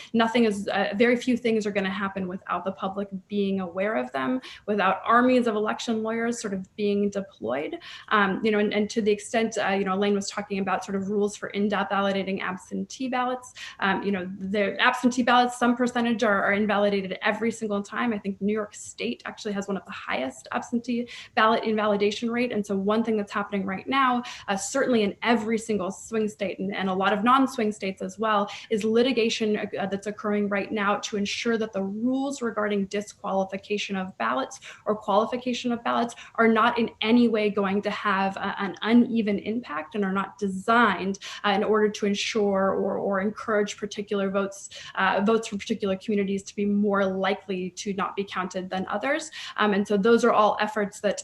very few things are going to happen without the public being aware of them, without armies of election lawyers sort of being deployed. And to the extent, Elaine was talking about sort of rules for invalidating absentee ballots. The absentee ballots, some percentage are invalidated every single time. I think New York State actually has one of the highest absentee ballot invalidation rate. And so one thing that's happening right now, certainly in every single swing state and a lot of non-swing states as well, is litigation that's occurring right now to ensure that the rules regarding disqualification of ballots or qualification of ballots are not in any way going to have an uneven impact and are not designed in order to ensure or encourage particular votes from particular communities to be more likely to not be counted than others. And so those are all efforts that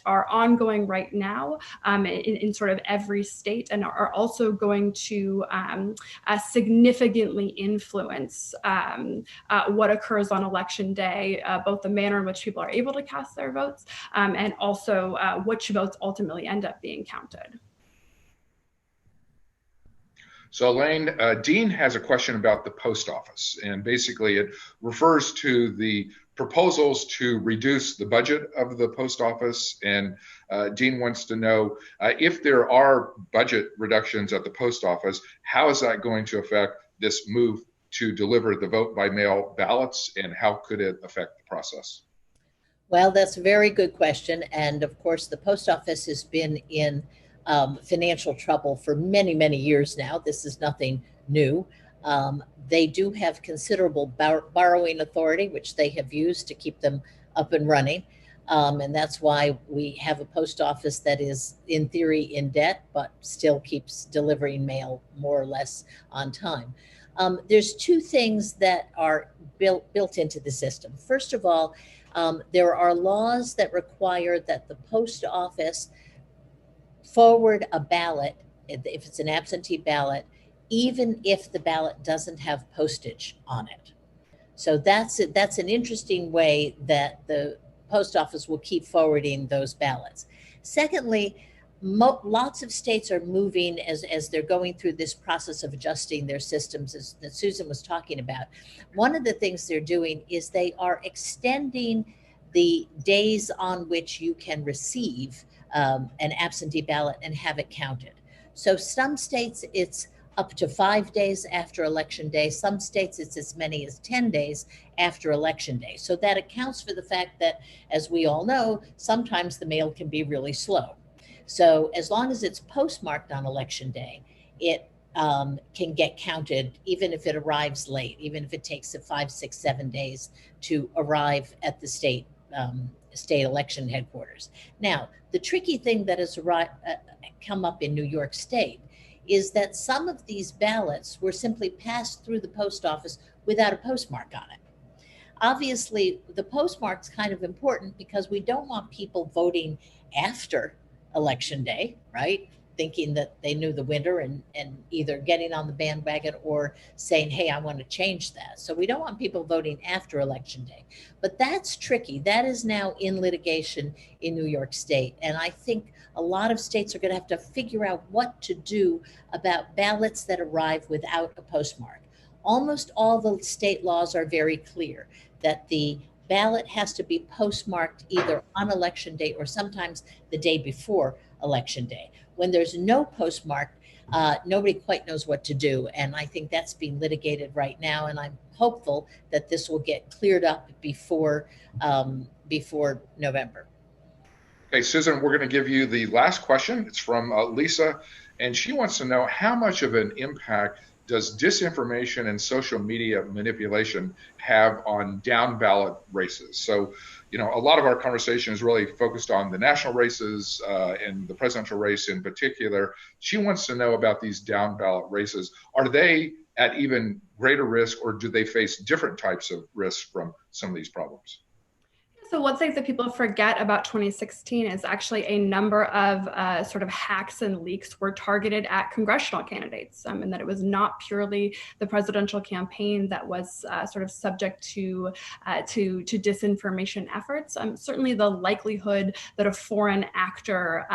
are ongoing right now in sort of every state, and are also going to significantly influence what occurs on election day, both the manner in which people are able to cast their votes and also which votes ultimately end up being counted. So Elaine, Dean has a question about the post office, and basically it refers to the proposals to reduce the budget of the post office. And Dean wants to know if there are budget reductions at the post office, how is that going to affect this move to deliver the vote by mail ballots, and how could it affect the process? Well, that's a very good question. And of course, the post office has been in financial trouble for many, many years now. This is nothing new. They do have considerable borrowing authority, which they have used to keep them up and running. And that's why we have a post office that is, in theory, in debt, but still keeps delivering mail more or less on time. There's two things that are built into the system. First of all, there are laws that require that the post office forward a ballot, if it's an absentee ballot, even if the ballot doesn't have postage on it. So that's an interesting way that the post office will keep forwarding those ballots. Secondly, lots of states are moving as they're going through this process of adjusting their systems, as that Susan was talking about. One of the things they're doing is they are extending the days on which you can receive an absentee ballot and have it counted. So some states it's up to 5 days after election day. Some states it's as many as 10 days after election day. So that accounts for the fact that, as we all know, sometimes the mail can be really slow. So as long as it's postmarked on election day, it can get counted even if it arrives late, even if it takes 5, 6, 7 days to arrive at the state election headquarters. Now, the tricky thing that has come up in New York State is that some of these ballots were simply passed through the post office without a postmark on it. Obviously, the postmark's kind of important because we don't want people voting after election day, right? Thinking that they knew the winner and either getting on the bandwagon or saying, hey, I want to change that. So we don't want people voting after election day. But that's tricky. That is now in litigation in New York State. And I think a lot of states are going to have to figure out what to do about ballots that arrive without a postmark. Almost all the state laws are very clear that the ballot has to be postmarked either on election day or sometimes the day before election day. When there's no postmark, nobody quite knows what to do. And I think that's being litigated right now. And I'm hopeful that this will get cleared up before November. Okay, Susan, we're going to give you the last question. It's from Lisa, and she wants to know how much of an impact does disinformation and social media manipulation have on down ballot races? So, a lot of our conversation is really focused on the national races and the presidential race in particular. She wants to know about these down ballot races. Are they at even greater risk, or do they face different types of risks from some of these problems? So one thing that people forget about 2016 is actually a number of sort of hacks and leaks were targeted at congressional candidates, and that it was not purely the presidential campaign that was sort of subject to disinformation efforts. Certainly the likelihood that a foreign actor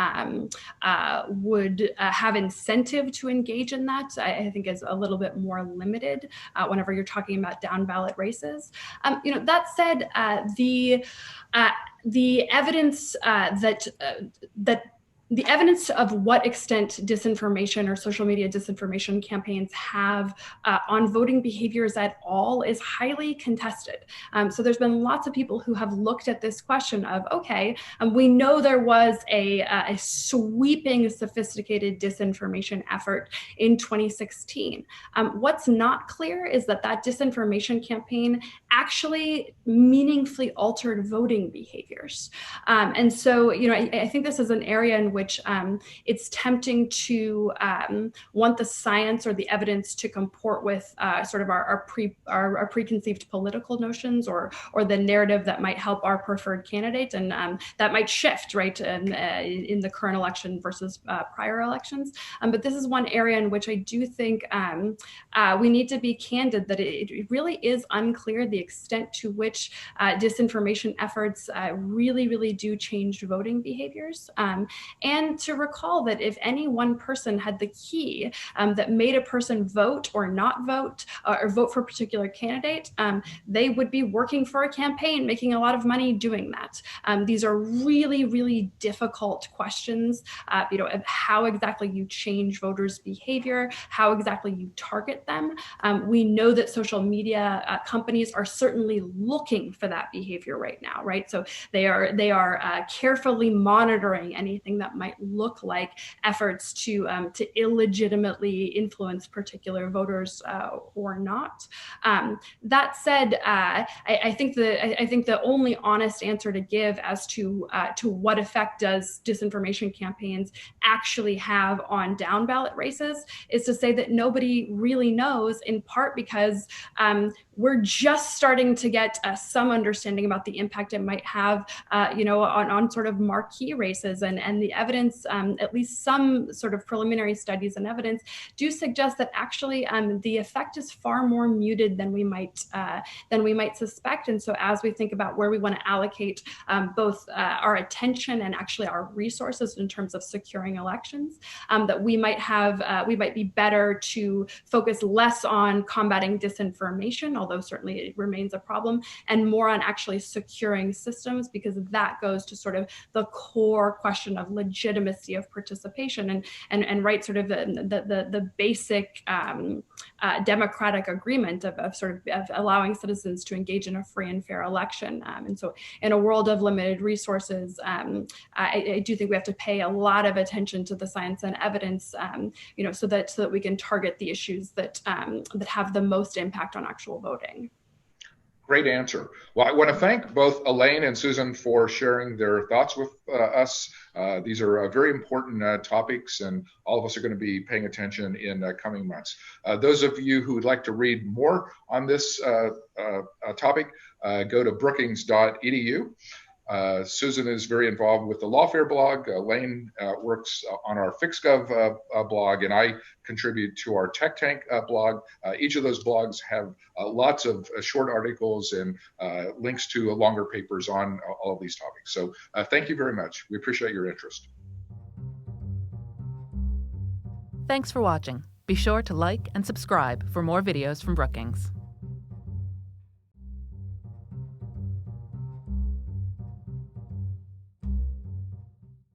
would have incentive to engage in that, I think is a little bit more limited whenever you're talking about down ballot races. That said, the evidence the evidence of what extent disinformation or social media disinformation campaigns have on voting behaviors at all is highly contested. So there's been lots of people who have looked at this question of, okay, we know there was a sweeping, sophisticated disinformation effort in 2016. What's not clear is that disinformation campaign actually meaningfully altered voting behaviors. And so, I think this is an area in which it's tempting to want the science or the evidence to comport with sort of our preconceived political notions or the narrative that might help our preferred candidate, and that might shift, right, in the current election versus prior elections. But this is one area in which I do think we need to be candid that it really is unclear the extent to which disinformation efforts really, really do change voting behaviors. And to recall that if any one person had the key that made a person vote or not vote or vote for a particular candidate, they would be working for a campaign, making a lot of money doing that. These are really, really difficult questions, of how exactly you change voters' behavior, how exactly you target them. We know that social media companies are certainly looking for that behavior right now, right? So they are carefully monitoring anything that might look like efforts to illegitimately influence particular voters or not. That said, I think the only honest answer to give as to what effect does disinformation campaigns actually have on down ballot races is to say that nobody really knows, in part because we're just starting to get some understanding about the impact it might have, on sort of marquee races, and the evidence, at least some sort of preliminary studies and evidence, do suggest that actually the effect is far more muted than we might suspect. And so, as we think about where we want to allocate both our attention and actually our resources in terms of securing elections, that we might be better to focus less on combating disinformation, although certainly it remains a problem, and more on actually securing systems, because that goes to sort of the core question of legitimacy of participation and right, sort of the basic democratic agreement of allowing citizens to engage in a free and fair election. And so in a world of limited resources, I do think we have to pay a lot of attention to the science and evidence, so that we can target the issues that have the most impact on actual voting. Great answer. Well, I want to thank both Elaine and Susan for sharing their thoughts with us. These are very important topics, and all of us are going to be paying attention in coming months. Those of you who would like to read more on this topic, go to brookings.edu. Susan is very involved with the Lawfare blog. Elaine works on our FixGov blog, and I contribute to our Tech Tank blog. Each of those blogs have lots of short articles and links to longer papers on all of these topics. So thank you very much. We appreciate your interest. Thanks for watching. Be sure to like and subscribe for more videos from Brookings.